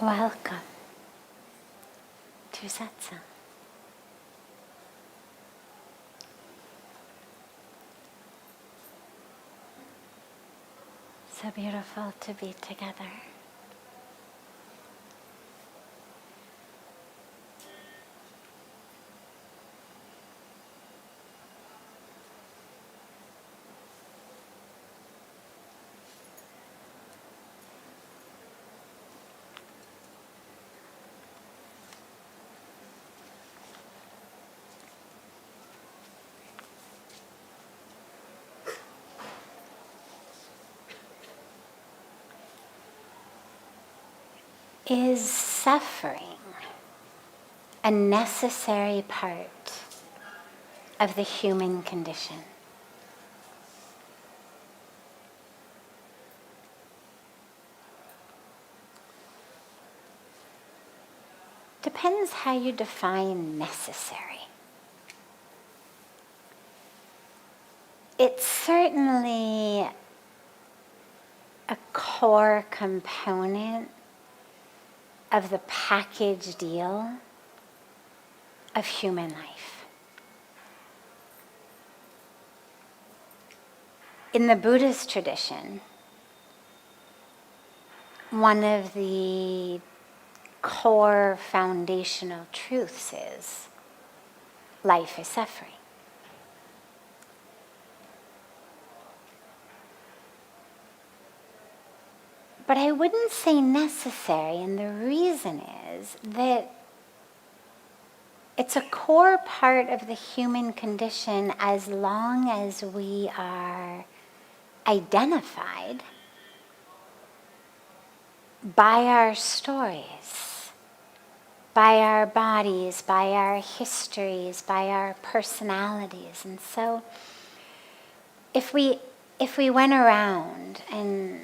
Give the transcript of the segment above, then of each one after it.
Welcome to Satsang. So beautiful to be together. Is suffering a necessary part of the human condition? Depends how you define necessary. It's certainly a core component of the package deal of human life. In the Buddhist tradition, one of the core foundational truths is life is suffering. But I wouldn't say necessary, and the reason is that it's a core part of the human condition as long as we are identified by our stories, by our bodies, by our histories, by our personalities. And so if we went around, and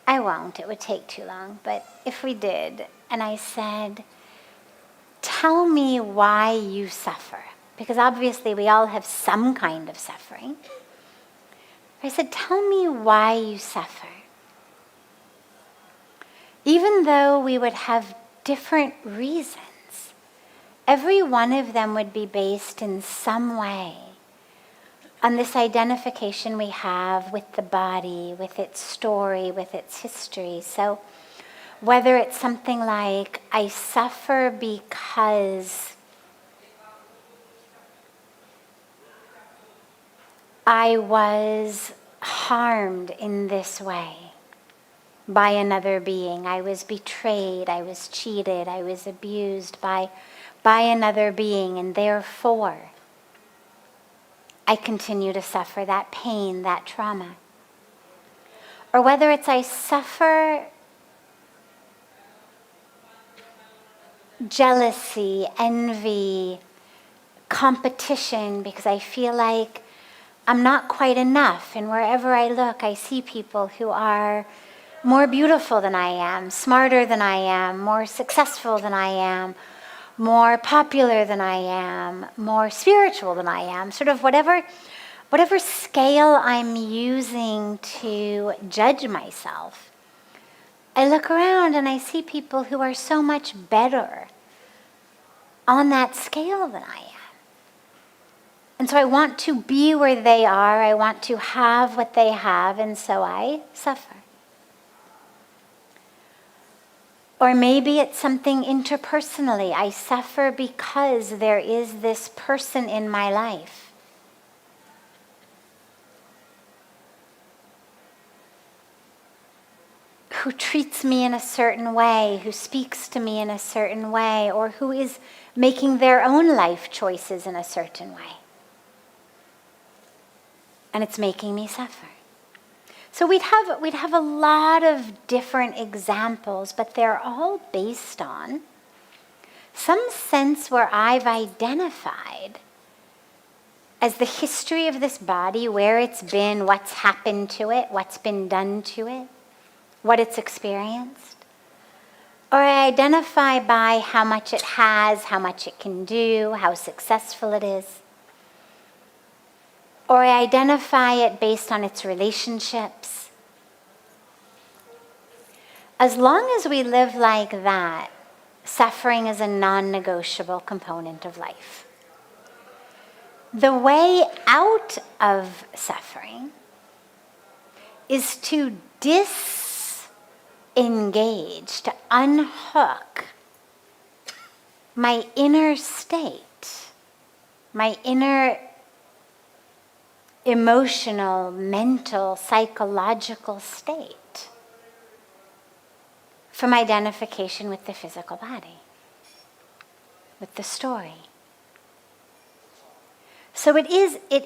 I won't, it would take too long, but if we did, and I said, tell me why you suffer, because obviously we all have some kind of suffering. I said, tell me why you suffer. Even though we would have different reasons, every one of them would be based in some way on this identification we have with the body, with its story, with its history. So whether it's something like, I suffer because I was harmed in this way by another being, I was betrayed, I was cheated, I was abused by another being, and therefore I continue to suffer that pain, that trauma. Or whether it's I suffer jealousy, envy, competition because I feel like I'm not quite enough, and wherever I look I see people who are more beautiful than I am, smarter than I am, more successful than I am, more popular than I am, more spiritual than I am, sort of whatever scale I'm using to judge myself. I look around and I see people who are so much better on that scale than I am. And so I want to be where they are, I want to have what they have, and so I suffer. Or maybe it's something interpersonally. I suffer because there is this person in my life who treats me in a certain way, who speaks to me in a certain way, or who is making their own life choices in a certain way. And it's making me suffer. So we'd have a lot of different examples, but they're all based on some sense where I've identified as the history of this body, where it's been, what's happened to it, what's been done to it, what it's experienced. Or I identify by how much it has, how much it can do, how successful it is. Or I identify it based on its relationships. As long as we live like that, suffering is a non-negotiable component of life. The way out of suffering is to disengage, to unhook my inner state, my inner emotional, mental, psychological state from identification with the physical body, with the story. So it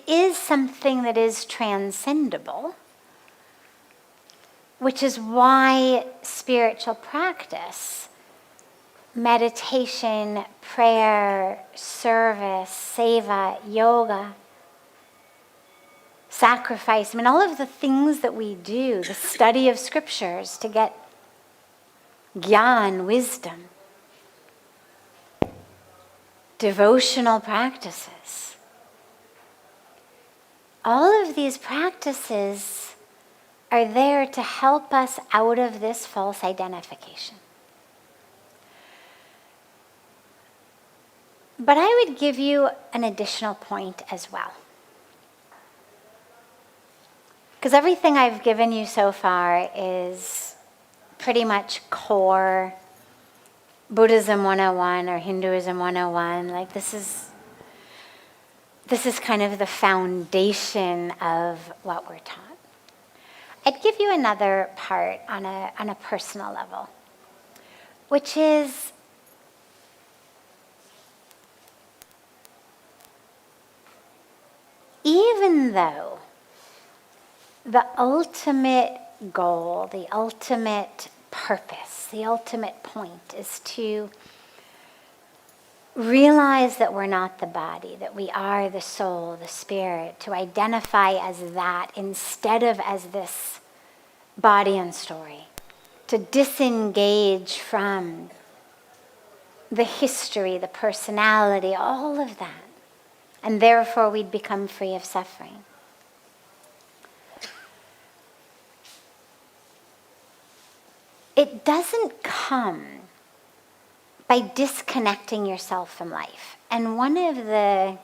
is something that is transcendable, which is why spiritual practice, meditation, prayer, service, seva, yoga, sacrifice, all of the things that we do, the study of scriptures to get gyan, wisdom, devotional practices. All of these practices are there to help us out of this false identification. But I would give you an additional point as well. Because everything I've given you so far is pretty much core Buddhism 101 or Hinduism 101. Like this is kind of the foundation of what we're taught. I'd give you another part on a personal level, which is even though the ultimate goal, the ultimate purpose, the ultimate point is to realize that we're not the body, that we are the soul, the spirit, to identify as that instead of as this body and story, to disengage from the history, the personality, all of that, and therefore we'd become free of suffering. It doesn't come by disconnecting yourself from life. And one of the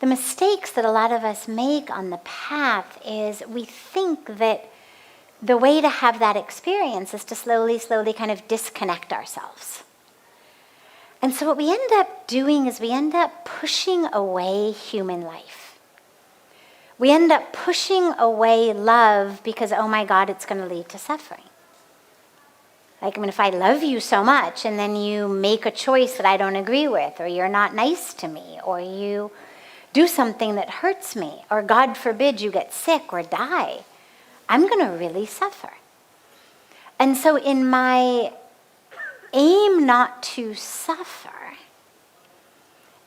mistakes that a lot of us make on the path is we think that the way to have that experience is to slowly kind of disconnect ourselves. And so what we end up doing is we end up pushing away human life. We end up pushing away love because, oh my God, it's going to lead to suffering. Like, if I love you so much and then you make a choice that I don't agree with, or you're not nice to me, or you do something that hurts me, or God forbid you get sick or die, I'm going to really suffer. And so in my aim not to suffer,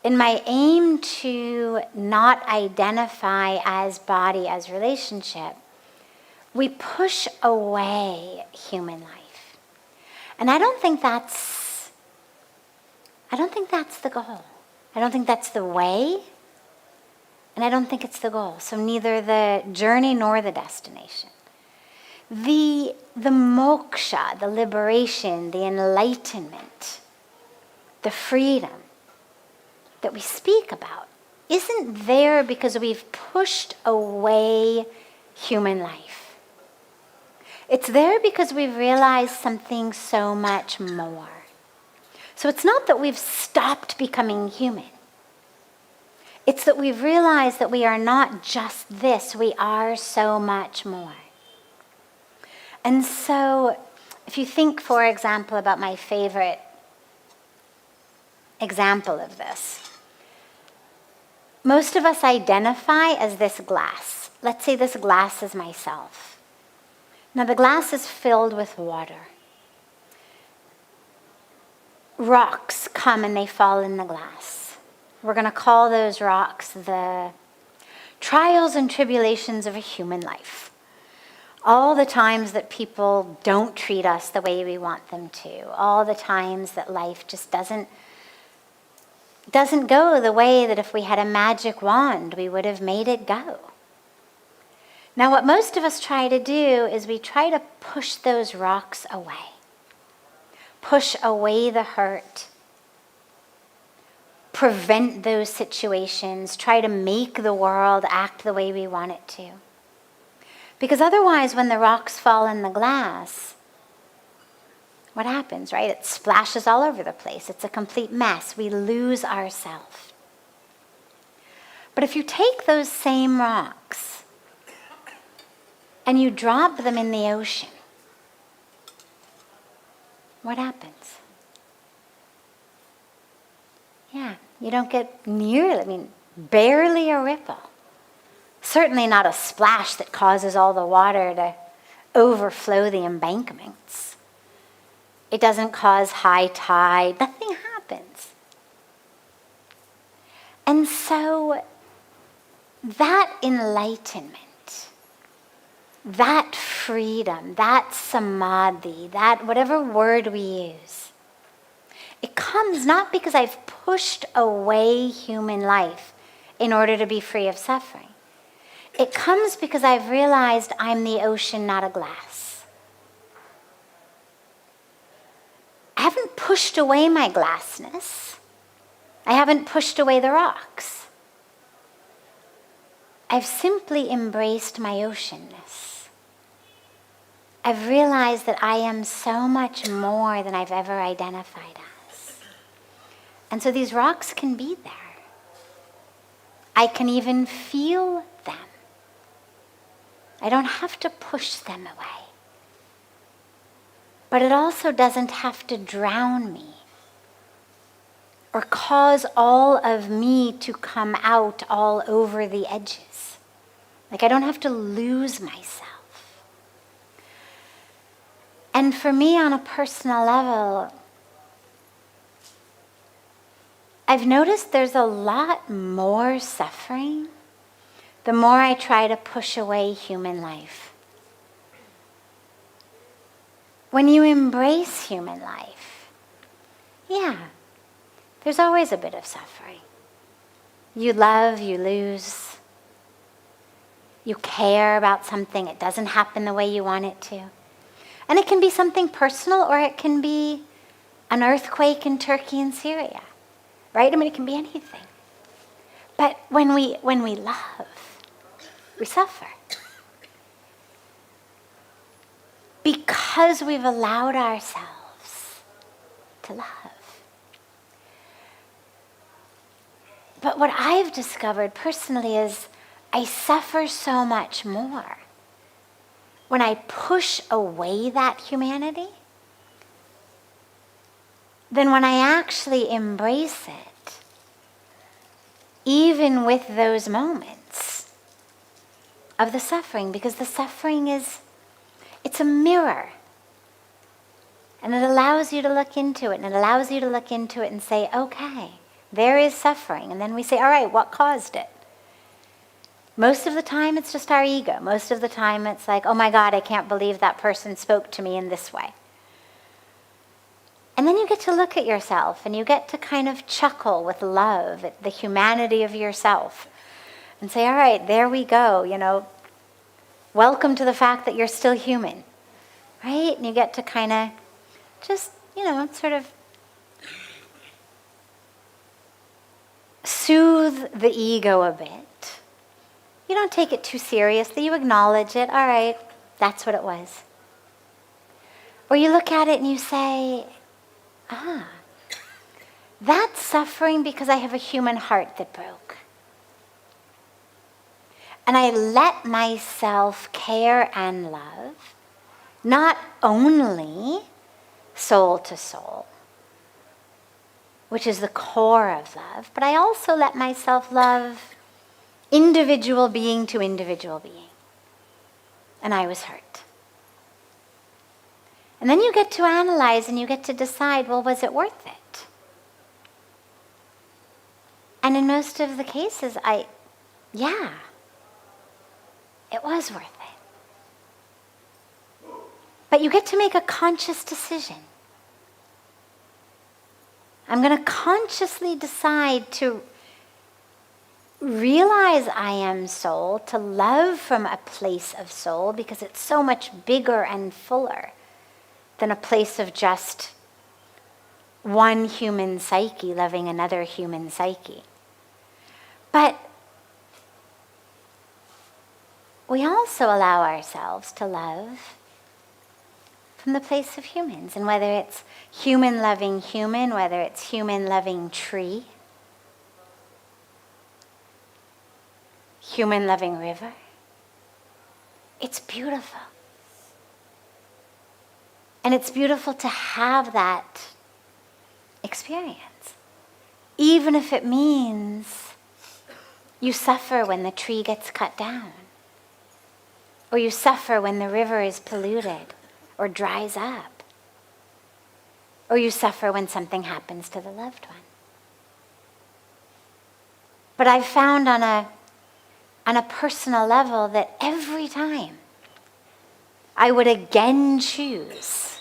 in my aim to not identify as body, as relationship, we push away human life. And I don't think that's the goal. I don't think that's the way, and I don't think it's the goal. So neither the journey nor the destination. The moksha, the liberation, the enlightenment, the freedom that we speak about isn't there because we've pushed away human life. It's there because we've realized something so much more. So it's not that we've stopped becoming human. It's that we've realized that we are not just this, we are so much more. And so if you think, for example, about my favorite example of this, most of us identify as this glass. Let's say this glass is myself. Now the glass is filled with water. Rocks come and they fall in the glass. We're going to call those rocks the trials and tribulations of a human life. All the times that people don't treat us the way we want them to. All the times that life just doesn't go the way that if we had a magic wand, we would have made it go. Now, what most of us try to do is we try to push those rocks away. push away the hurt, prevent those situations, try to make the world act the way we want it to. Because otherwise, when the rocks fall in the glass, what happens, right? It splashes all over the place. It's a complete mess. We lose ourselves. But if you take those same rocks and you drop them in the ocean, what happens? Yeah, you don't get nearly, barely a ripple. Certainly not a splash that causes all the water to overflow the embankments. It doesn't cause high tide. Nothing happens. And so that enlightenment, that freedom, that samadhi, that whatever word we use, it comes not because I've pushed away human life in order to be free of suffering. It comes because I've realized I'm the ocean, not a glass. I haven't pushed away my glassness. I haven't pushed away the rocks. I've simply embraced my oceanness. I've realized that I am so much more than I've ever identified as. And so these rocks can be there. I can even feel them. I don't have to push them away. But it also doesn't have to drown me or cause all of me to come out all over the edges. Like I don't have to lose myself. And for me on a personal level, I've noticed there's a lot more suffering the more I try to push away human life. When you embrace human life, yeah, there's always a bit of suffering. You love, you lose. You care about something, it doesn't happen the way you want it to. And it can be something personal or it can be an earthquake in Turkey and Syria, right? It can be anything. But when we love, we suffer. Because we've allowed ourselves to love. But what I've discovered personally is I suffer so much more when I push away that humanity than when I actually embrace it, even with those moments of the suffering, because the suffering it's a mirror. And it allows you to look into it, and it allows you to look into it and say, okay, there is suffering. And then we say, all right, what caused it? Most of the time, it's just our ego. Most of the time, it's like, oh my God, I can't believe that person spoke to me in this way. And then you get to look at yourself, and you get to kind of chuckle with love at the humanity of yourself. And say, all right, there we go, welcome to the fact that you're still human, right? And you get to kind of just, sort of soothe the ego a bit. You don't take it too seriously. You acknowledge it. All right, that's what it was. Or you look at it and you say, that's suffering because I have a human heart that broke. And I let myself care and love, not only soul to soul, which is the core of love, but I also let myself love individual being to individual being. And I was hurt. And then you get to analyze and you get to decide, well, was it worth it? And in most of the cases, yeah. It was worth it. But you get to make a conscious decision. I'm going to consciously decide to realize I am soul, to love from a place of soul, because it's so much bigger and fuller than a place of just one human psyche loving another human psyche. But we also allow ourselves to love from the place of humans. And whether it's human loving human, whether it's human loving tree, human loving river, it's beautiful. And it's beautiful to have that experience, even if it means you suffer when the tree gets cut down, or you suffer when the river is polluted or dries up, or you suffer when something happens to the loved one. But I've found on a personal level that every time I would again choose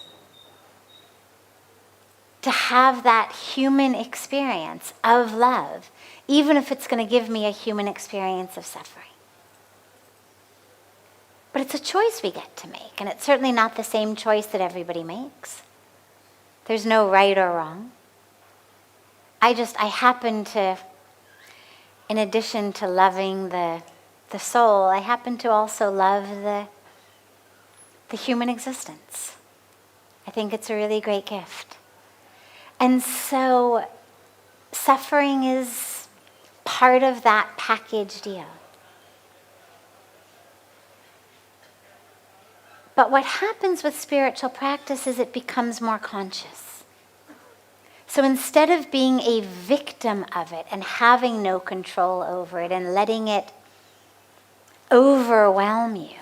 to have that human experience of love, even if it's going to give me a human experience of suffering. But it's a choice we get to make, and it's certainly not the same choice that everybody makes. There's no right or wrong. I happen to, in addition to loving the soul, I happen to also love the human existence. I think it's a really great gift. And so suffering is part of that package deal. But what happens with spiritual practice is it becomes more conscious. So instead of being a victim of it and having no control over it and letting it overwhelm you,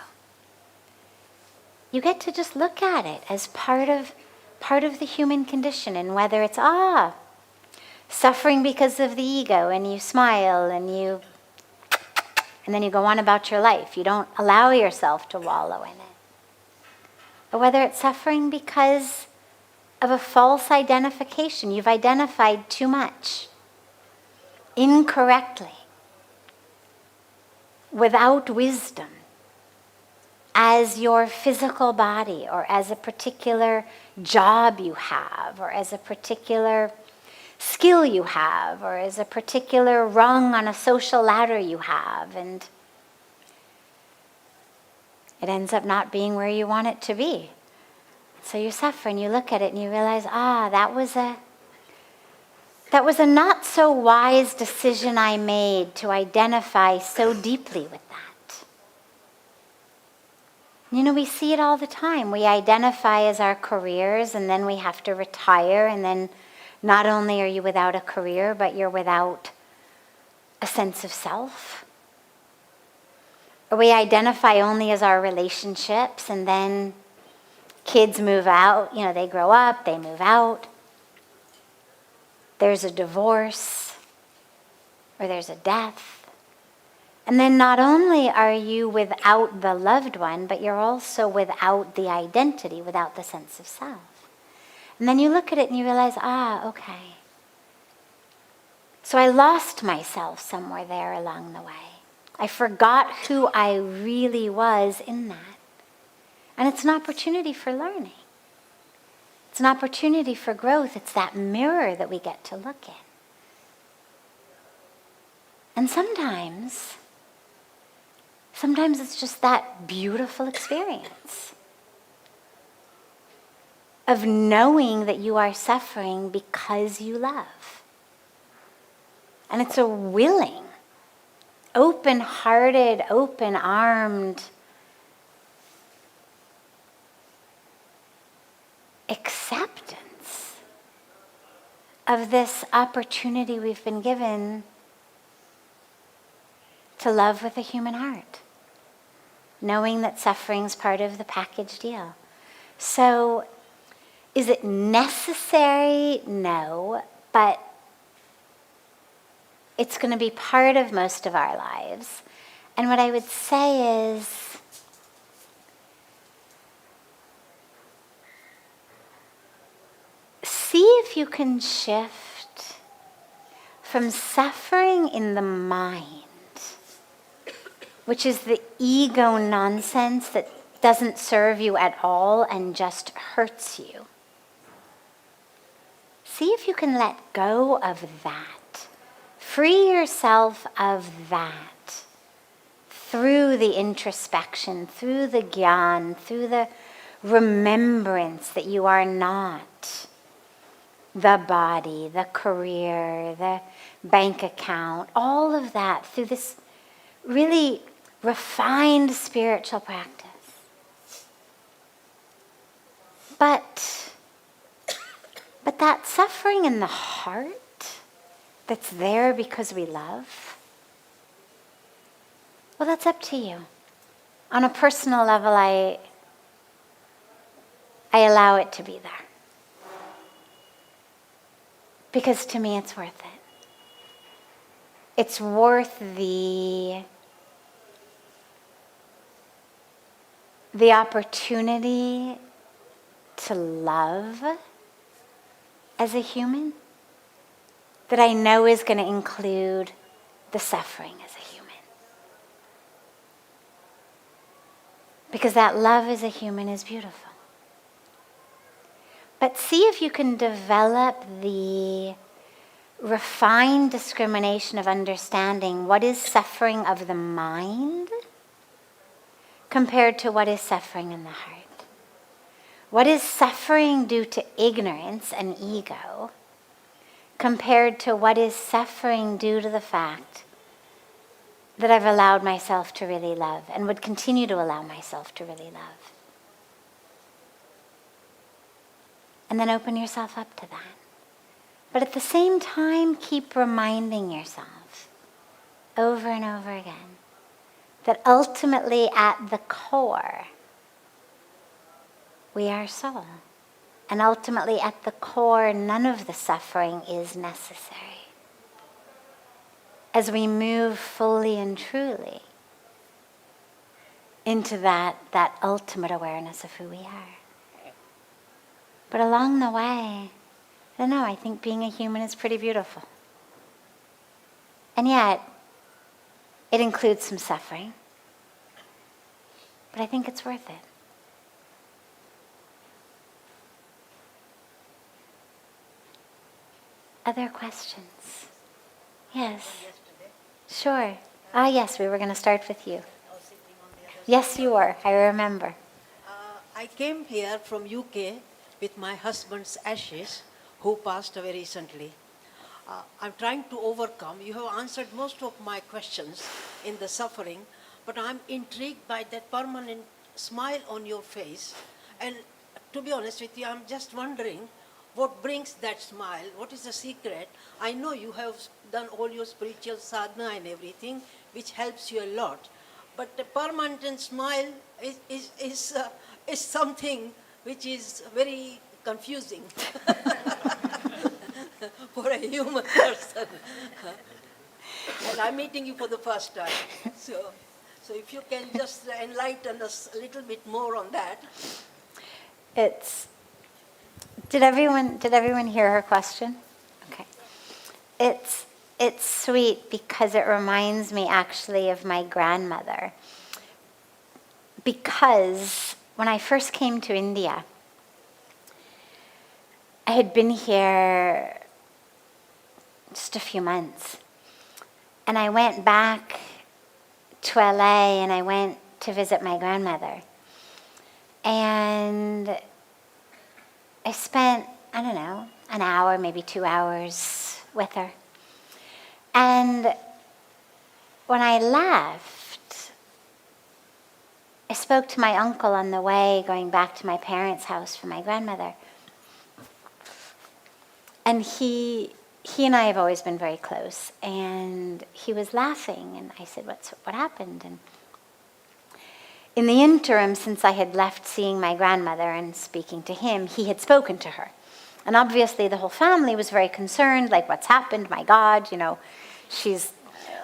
you get to just look at it as part of the human condition. And whether it's suffering because of the ego, and you smile and then you go on about your life. You don't allow yourself to wallow in it. Or whether it's suffering because of a false identification. You've identified too much, incorrectly, without wisdom, as your physical body, or as a particular job you have, or as a particular skill you have, or as a particular rung on a social ladder you have, and it ends up not being where you want it to be. So you suffer, and you look at it and you realize, that was a not so wise decision I made to identify so deeply with that. We see it all the time. We identify as our careers, and then we have to retire, and then not only are you without a career, but you're without a sense of self. Or we identify only as our relationships, and then kids move out, they grow up, they move out. There's a divorce, or there's a death. And then not only are you without the loved one, but you're also without the identity, without the sense of self. And then you look at it and you realize, okay. So I lost myself somewhere there along the way. I forgot who I really was in that. And it's an opportunity for learning. It's an opportunity for growth. It's that mirror that we get to look in. And sometimes it's just that beautiful experience of knowing that you are suffering because you love. And it's a willing, open-hearted, open-armed acceptance of this opportunity we've been given to love with a human heart, knowing that suffering's part of the package deal. So, is it necessary? No, but it's going to be part of most of our lives. And what I would say is, see if you can shift from suffering in the mind, which is the ego nonsense that doesn't serve you at all and just hurts you. see if you can let go of that. Free yourself of that through the introspection, through the gyan, through the remembrance that you are not the body, the career, the bank account, all of that through this really refined spiritual practice. But that suffering in the heart that's there because we love, well, that's up to you. On a personal level, I allow it to be there. Because to me, it's worth it. It's worth the opportunity to love as a human that I know is going to include the suffering as a human. Because that love as a human is beautiful. But see if you can develop the refined discrimination of understanding what is suffering of the mind compared to what is suffering in the heart. What is suffering due to ignorance and ego compared to what is suffering due to the fact that I've allowed myself to really love and would continue to allow myself to really love. And then open yourself up to that. But at the same time, keep reminding yourself over and over again that ultimately at the core, we are soul. And ultimately at the core, none of the suffering is necessary. As we move fully and truly into that ultimate awareness of who we are. But along the way, I don't know, I think being a human is pretty beautiful. And yet, it includes some suffering. But I think it's worth it. Other questions? Yes. Sure. Yes, we were going to start with you. Yes, you were. I remember. I came here from UK with my husband's ashes, who passed away recently. I'm trying to overcome. You have answered most of my questions in the suffering, but I'm intrigued by that permanent smile on your face. And to be honest with you, I'm just wondering what brings that smile? What is the secret? I know you have done all your spiritual sadhana and everything, which helps you a lot. But the permanent smile is something which is very confusing for a human person. And I'm meeting you for the first time. So if you can just enlighten us a little bit more on that. Did everyone hear her question? Okay. It's sweet because it reminds me actually of my grandmother. Because when I first came to India, I had been here just a few months. And I went back to LA and I went to visit my grandmother. And I spent, I don't know, an hour, maybe 2 hours with her. And when I left, I spoke to my uncle on the way going back to my parents' house for my grandmother. And he and I have always been very close. And he was laughing. And I said, what happened? And in the interim, since I had left seeing my grandmother and speaking to him, he had spoken to her. And obviously the whole family was very concerned, like, what's happened? My God, she's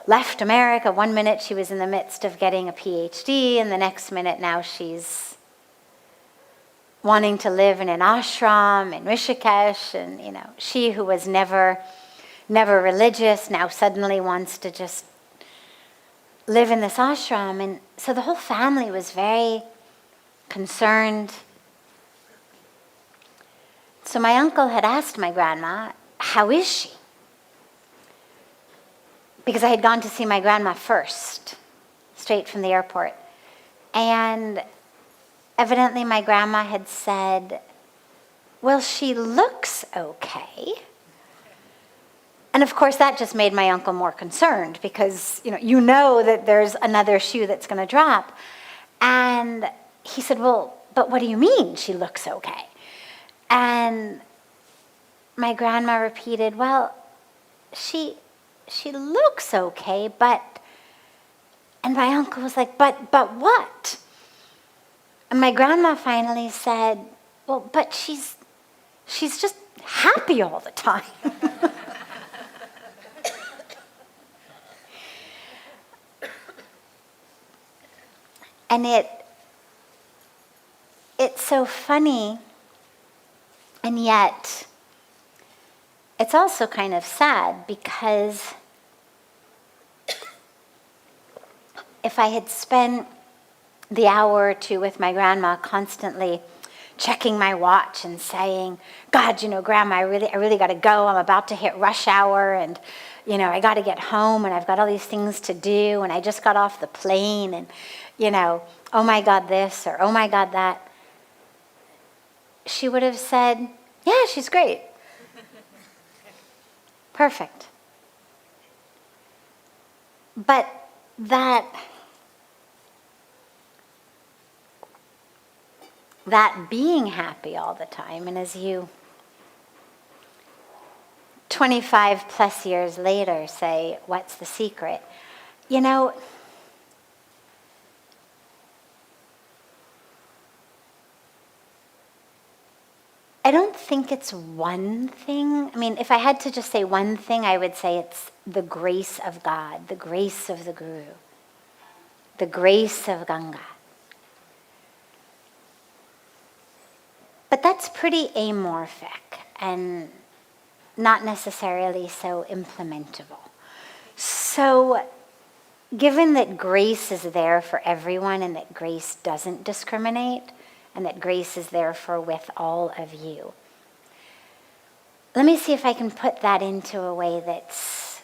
left America. 1 minute she was in the midst of getting a PhD, and the next minute now she's wanting to live in an ashram in Rishikesh. And, she who was never religious now suddenly wants to just live in this ashram. And so the whole family was very concerned. So my uncle had asked my grandma, how is she? Because I had gone to see my grandma first, straight from the airport. And evidently my grandma had said, well, she looks okay. And of course that just made my uncle more concerned because you know that there's another shoe that's going to drop. And he said, well, but what do you mean she looks okay? And my grandma repeated, well, she looks okay, but, and my uncle was like, but what? And my grandma finally said, well, but she's just happy all the time. And it's so funny, and yet it's also kind of sad because if I had spent the hour or two with my grandma constantly checking my watch and saying, God, Grandma, I really got to go. I'm about to hit rush hour and, I got to get home and I've got all these things to do and I just got off the plane and, oh my God this or oh my God that. She would have said, yeah, she's great. Perfect. But that being happy all the time, and as you 25 plus years later say, what's the secret? I don't think it's one thing. I mean, if I had to just say one thing, I would say it's the grace of God, the grace of the Guru, the grace of Ganga. But that's pretty amorphic and not necessarily so implementable. So given that grace is there for everyone and that grace doesn't discriminate and that grace is there for with all of you, let me see if I can put that into a way that's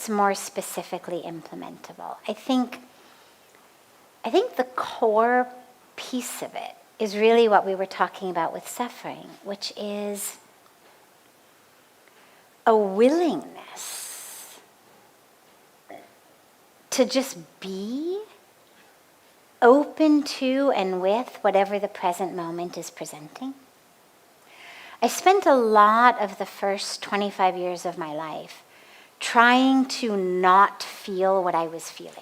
more specifically implementable. I think the core piece of it is really what we were talking about with suffering, which is a willingness to just be open to and with whatever the present moment is presenting. I spent a lot of the first 25 years of my life trying to not feel what I was feeling.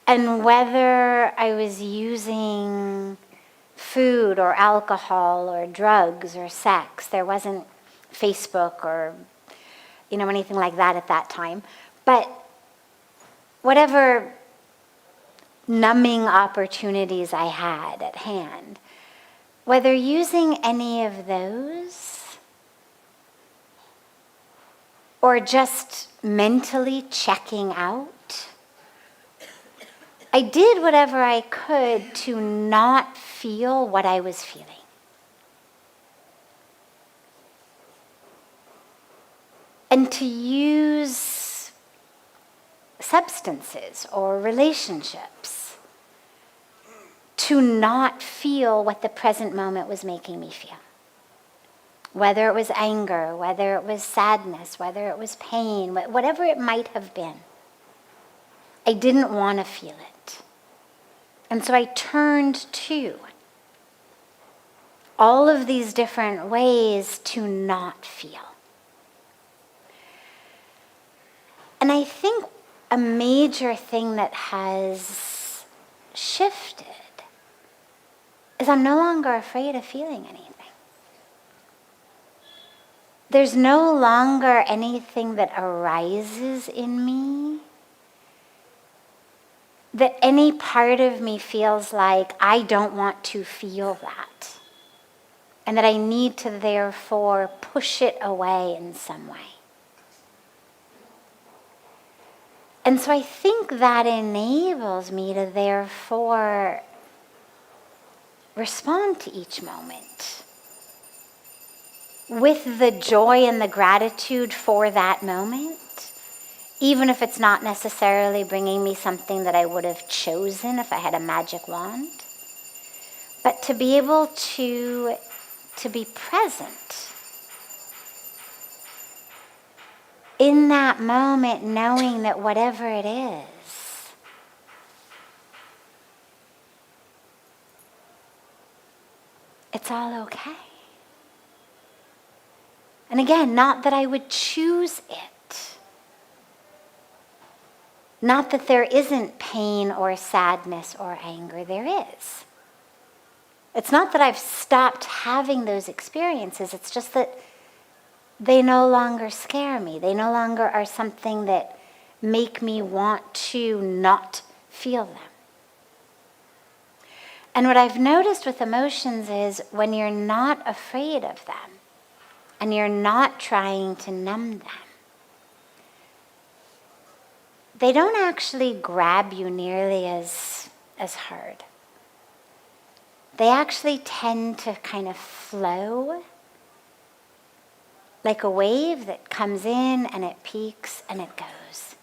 And whether I was using food or alcohol or drugs or sex, there wasn't Facebook or anything like that at that time. But whatever numbing opportunities I had at hand, whether using any of those or just mentally checking out, I did whatever I could to not feel what I was feeling. And to use substances or relationships to not feel what the present moment was making me feel. Whether it was anger, whether it was sadness, whether it was pain, whatever it might have been. I didn't want to feel it. And so I turned to all of these different ways to not feel. And I think a major thing that has shifted is I'm no longer afraid of feeling anything. There's no longer anything that arises in me that any part of me feels like I don't want to feel that, and that I need to therefore push it away in some way. And so I think that enables me to therefore respond to each moment with the joy and the gratitude for that moment, even if it's not necessarily bringing me something that I would have chosen if I had a magic wand. But to be able to be present in that moment, knowing that whatever it is, it's all okay. And again, not that I would choose it. Not that there isn't pain or sadness or anger. There is. It's not that I've stopped having those experiences. It's just that they no longer scare me. They no longer are something that make me want to not feel them. And what I've noticed with emotions is when you're not afraid of them and you're not trying to numb them, they don't actually grab you nearly as hard. They actually tend to kind of flow like a wave that comes in and it peaks and it goes.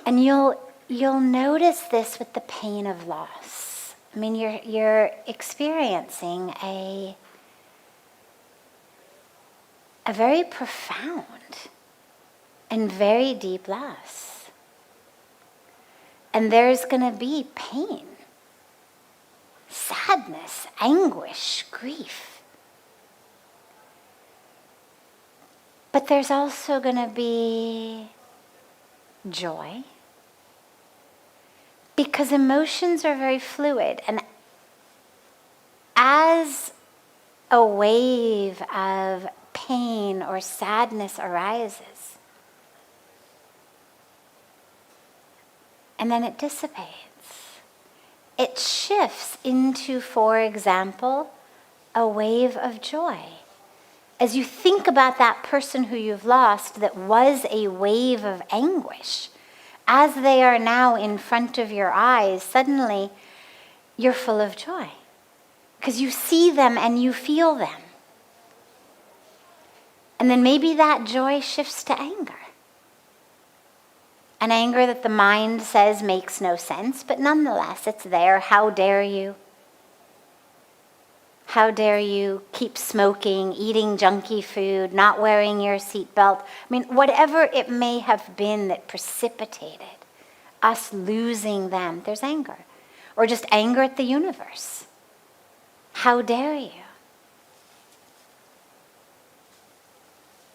And you'll notice this with the pain of loss. I mean, you're experiencing a very profound and very deep loss. And there's going to be pain, sadness, anguish, grief. But there's also going to be joy, because emotions are very fluid. And as a wave of pain or sadness arises, and then it dissipates, it shifts into, for example, a wave of joy. As you think about that person who you've lost that was a wave of anguish, as they are now in front of your eyes, suddenly you're full of joy because you see them and you feel them. And then maybe that joy shifts to anger. An anger that the mind says makes no sense, but nonetheless it's there. How dare you? How dare you keep smoking, eating junky food, not wearing your seatbelt? I mean, whatever it may have been that precipitated us losing them, there's anger. Or just anger at the universe. How dare you?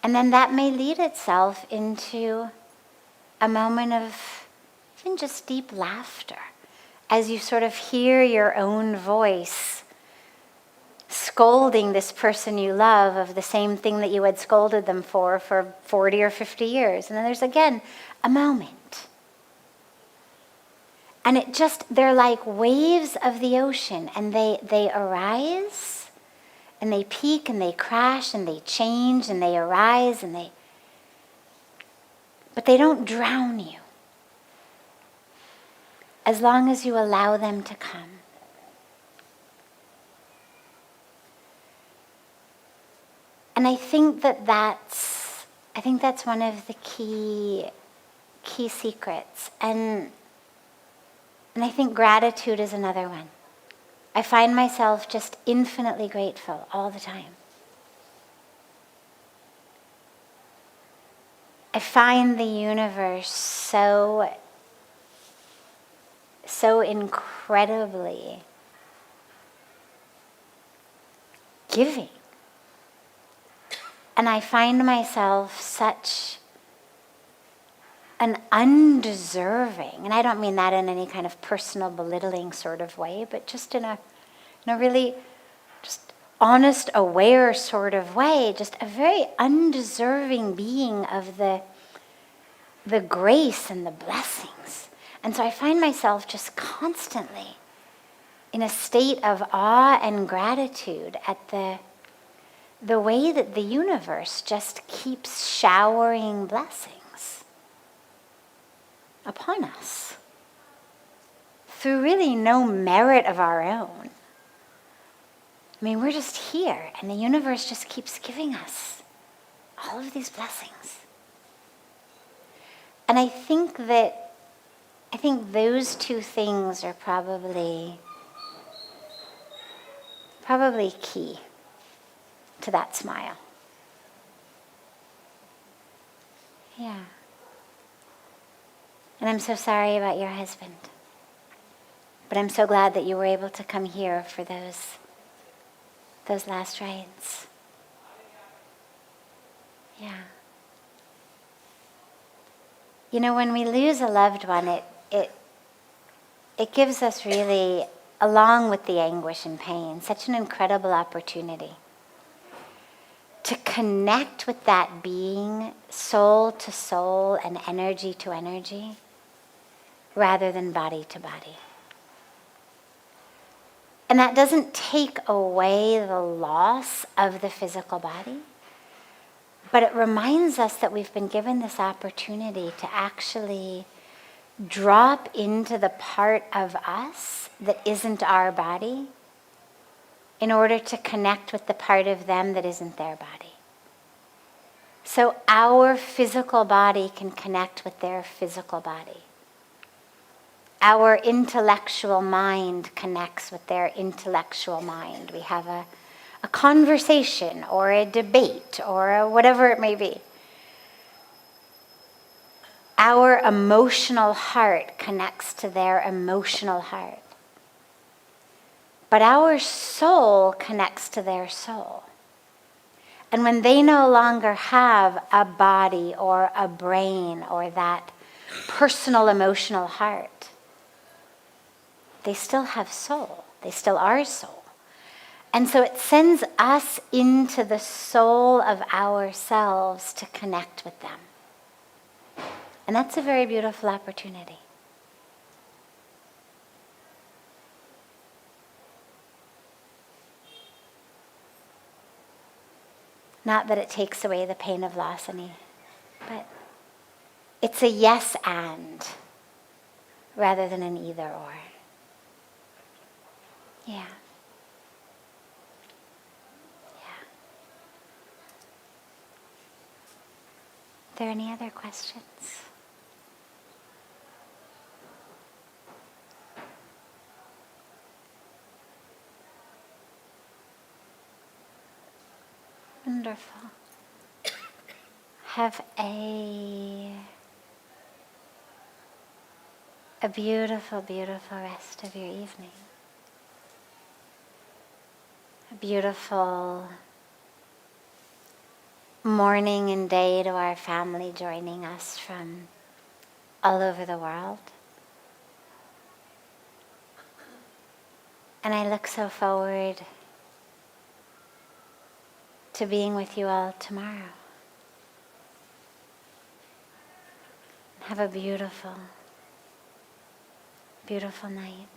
And then that may lead itself into a moment of even just deep laughter as you sort of hear your own voice scolding this person you love of the same thing that you had scolded them for 40 or 50 years. And then there's again a moment. And they're like waves of the ocean, and they arise and they peak and they crash and they change and they arise but they don't drown you as long as you allow them to come. And I think that's one of the key secrets. And I think gratitude is another one. I find myself just infinitely grateful all the time. I find the universe so incredibly giving. And I find myself such an undeserving, and I don't mean that in any kind of personal belittling sort of way, but just in a really just honest, aware sort of way, just a very undeserving being of the grace and the blessings. And so I find myself just constantly in a state of awe and gratitude at the way that the universe just keeps showering blessings upon us through really no merit of our own. I mean, we're just here, and the universe just keeps giving us all of these blessings. And I think those two things are probably key to that smile. Yeah. And I'm so sorry about your husband. But I'm so glad that you were able to come here for those last rites. Yeah. You know, when we lose a loved one, it gives us really, along with the anguish and pain, such an incredible opportunity to connect with that being, soul to soul and energy to energy, rather than body to body. And that doesn't take away the loss of the physical body, but it reminds us that we've been given this opportunity to actually drop into the part of us that isn't our body in order to connect with the part of them that isn't their body. So our physical body can connect with their physical body. Our intellectual mind connects with their intellectual mind. We have a conversation or a debate or whatever it may be. Our emotional heart connects to their emotional heart. But our soul connects to their soul. And when they no longer have a body or a brain or that personal emotional heart, they still have soul. They still are soul. And so it sends us into the soul of ourselves to connect with them. And that's a very beautiful opportunity. Not that it takes away the pain of loss any, but it's a yes and rather than an either or. Yeah. Yeah. Are there any other questions? Wonderful. Have a beautiful, beautiful rest of your evening. A beautiful morning and day to our family joining us from all over the world. And I look so forward to being with you all tomorrow. Have a beautiful, beautiful night.